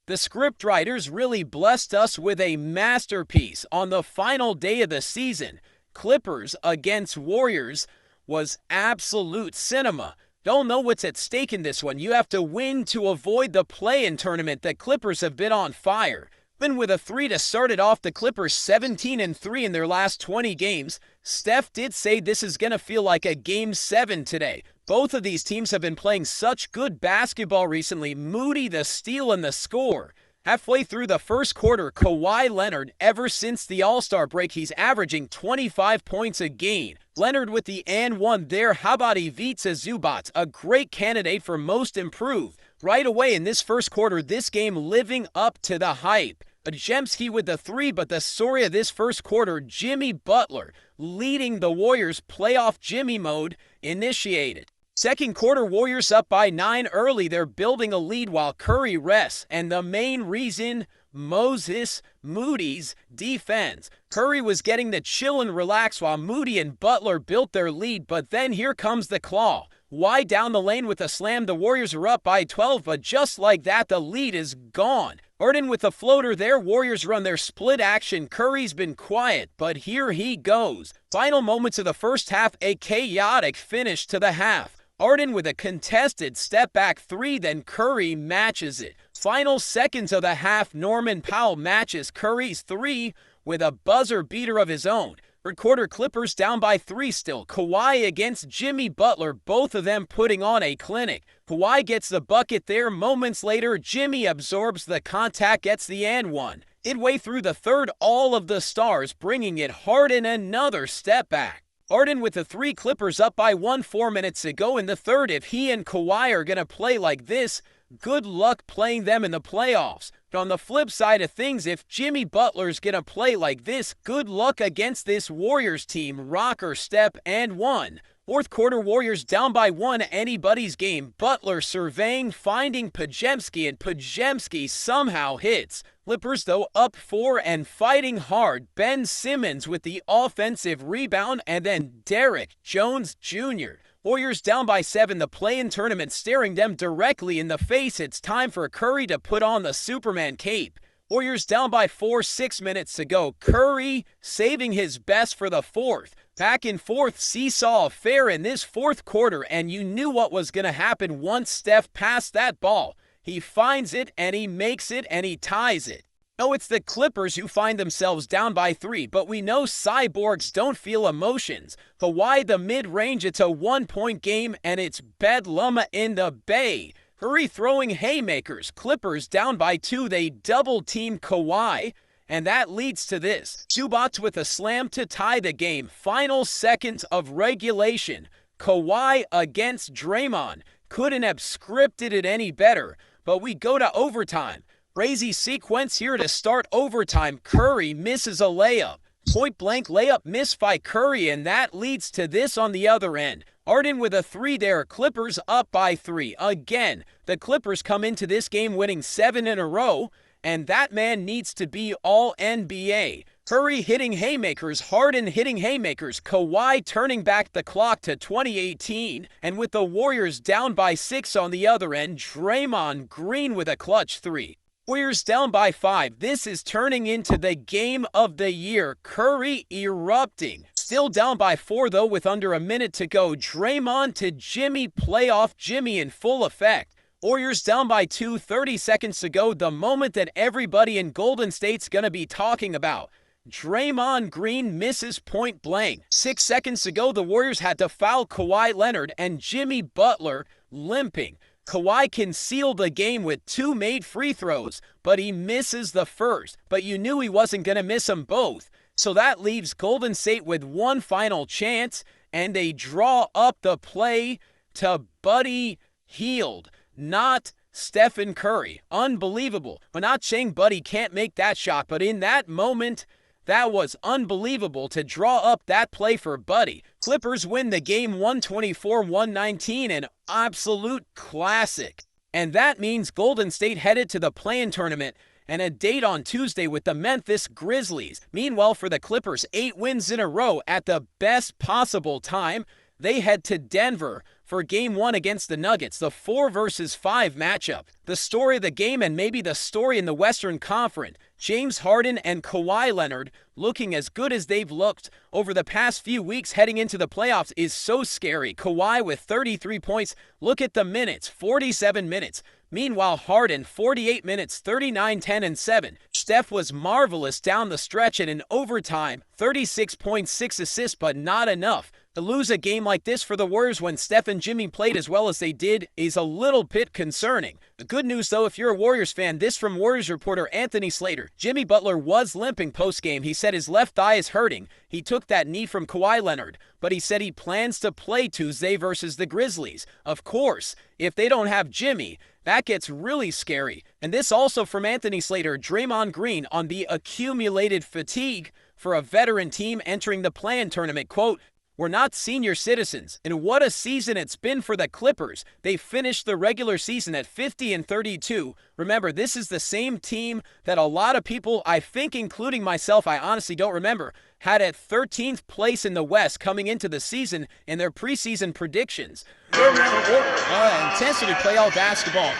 The scriptwriters really blessed us with a masterpiece on the final day of the season. Clippers against Warriors was absolute cinema. Don't know what's at stake in this one. You have to win to avoid the play-in tournament. The Clippers have been on fire. Even with a 3 to start it off, the Clippers 17-3 in their last 20 games. Steph did say this is going to feel like a Game 7 today. Both of these teams have been playing such good basketball recently. Moody, the steal, and the score. Halfway through the first quarter, Kawhi Leonard, ever since the All-Star break, he's averaging 25 points a game. Leonard with the and one there. How about Ivica Zubac, a great candidate for most improved? Right away in this first quarter, this game living up to the hype. Podziemski with the 3, but the story of this first quarter, Jimmy Butler leading the Warriors playoff Jimmy mode initiated. Second quarter, Warriors up by 9 early. They're building a lead while Curry rests. And the main reason, Moses Moody's defense. Curry was getting the chill and relax while Moody and Butler built their lead. But then here comes the claw. Wide down the lane with a slam. The Warriors are up by 12. But just like that, the lead is gone. Harden with the floater there. Warriors run their split action. Curry's been quiet, but here he goes. Final moments of the first half, a chaotic finish to the half. Harden with a contested step-back 3, then Curry matches it. Final seconds of the half, Norman Powell matches Curry's 3 with a buzzer beater of his own. Third quarter, Clippers down by 3 still. Kawhi against Jimmy Butler, both of them putting on a clinic. Kawhi gets the bucket there. Moments later, Jimmy absorbs the contact, gets the and one. Midway through the third, all of the stars bringing it. Harden another step back. Harden with the 3, Clippers up by 1, 4 minutes to go in the third. If he and Kawhi are going to play like this, good luck playing them in the playoffs. But on the flip side of things, if Jimmy Butler's going to play like this, good luck against this Warriors team. Rocker, step, and 1. Fourth quarter, Warriors down by 1, anybody's game. Butler surveying, finding Podziemski, and Podziemski somehow hits. Clippers, though, up 4 and fighting hard. Ben Simmons with the offensive rebound, and then Derrick Jones Jr. Warriors down by 7, the play-in tournament staring them directly in the face. It's time for Curry to put on the Superman cape. Warriors down by 4, 6 minutes to go. Curry saving his best for the fourth. Back and forth seesaw affair in this fourth quarter, and you knew what was going to happen once Steph passed that ball. He finds it, and he makes it, and he ties it. No, it's the Clippers who find themselves down by 3, but we know cyborgs don't feel emotions. Kawhi the mid-range, it's a 1-point game, and it's bedlam in the Bay. Curry throwing haymakers. Clippers down by 2, they double-team Kawhi, and that leads to this. Zubac with a slam to tie the game. Final seconds of regulation. Kawhi against Draymond. Couldn't have scripted it any better, but we go to overtime. Crazy sequence here to start overtime. Curry misses a layup. Point-blank layup missed by Curry, and that leads to this on the other end. Harden with a 3 there. Clippers up by 3. Again, the Clippers come into this game winning 7 in a row, and that man needs to be all NBA. Curry hitting haymakers, Harden hitting haymakers, Kawhi turning back the clock to 2018, and with the Warriors down by 6 on the other end, Draymond Green with a clutch 3. Warriors down by 5. This is turning into the game of the year. Curry erupting. Still down by 4 though with under a minute to go. Draymond to Jimmy, playoff Jimmy in full effect. Warriors down by 2, 30 seconds to go. The moment that everybody in Golden State's going to be talking about. Draymond Green misses point blank. 6 seconds to go. The Warriors had to foul Kawhi Leonard and Jimmy Butler limping. Kawhi can seal the game with 2 made free throws, but he misses the first. But you knew he wasn't going to miss them both. So that leaves Golden State with 1 final chance, and they draw up the play to Buddy Hield, not Stephen Curry. Unbelievable. We're not saying Buddy can't make that shot, but in that moment, that was unbelievable to draw up that play for Buddy. Clippers win the game 124-119, an absolute classic. And that means Golden State headed to the play-in tournament and a date on Tuesday with the Memphis Grizzlies. Meanwhile, for the Clippers, 8 wins in a row at the best possible time, they head to Denver for for Game 1 against the Nuggets, the 4 versus 5 matchup. The story of the game and maybe the story in the Western Conference, James Harden and Kawhi Leonard looking as good as they've looked over the past few weeks heading into the playoffs is so scary. Kawhi with 33 points. Look at the minutes, 47 minutes. Meanwhile, Harden, 48 minutes, 39, 10, and 7. Steph was marvelous down the stretch and in overtime, 36.6 assists, but not enough. To lose a game like this for the Warriors when Steph and Jimmy played as well as they did is a little bit concerning. The good news, though, if you're a Warriors fan, this from Warriors reporter Anthony Slater. Jimmy Butler was limping post-game. He said his left thigh is hurting. He took that knee from Kawhi Leonard, but he said he plans to play Tuesday versus the Grizzlies. Of course, if they don't have Jimmy, that gets really scary. And this also from Anthony Slater, Draymond Green on the accumulated fatigue for a veteran team entering the play-in tournament. Quote, "We're not senior citizens, and what a season it's been for the Clippers. They finished the regular season at 50-32. Remember, this is the same team that a lot of people, I think including myself, I honestly don't remember, had at 13th place in the West coming into the season in their preseason predictions." Intensity playoff basketball.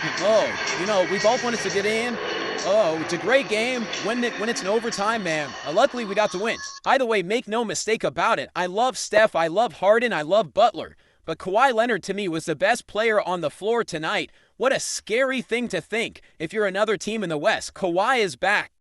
We've all wanted to get in. It's a great game when it's in overtime, man. Luckily, we got to win. Either way, make no mistake about it. I love Steph, I love Harden, I love Butler. But Kawhi Leonard, to me, was the best player on the floor tonight. What a scary thing to think if you're another team in the West. Kawhi is back.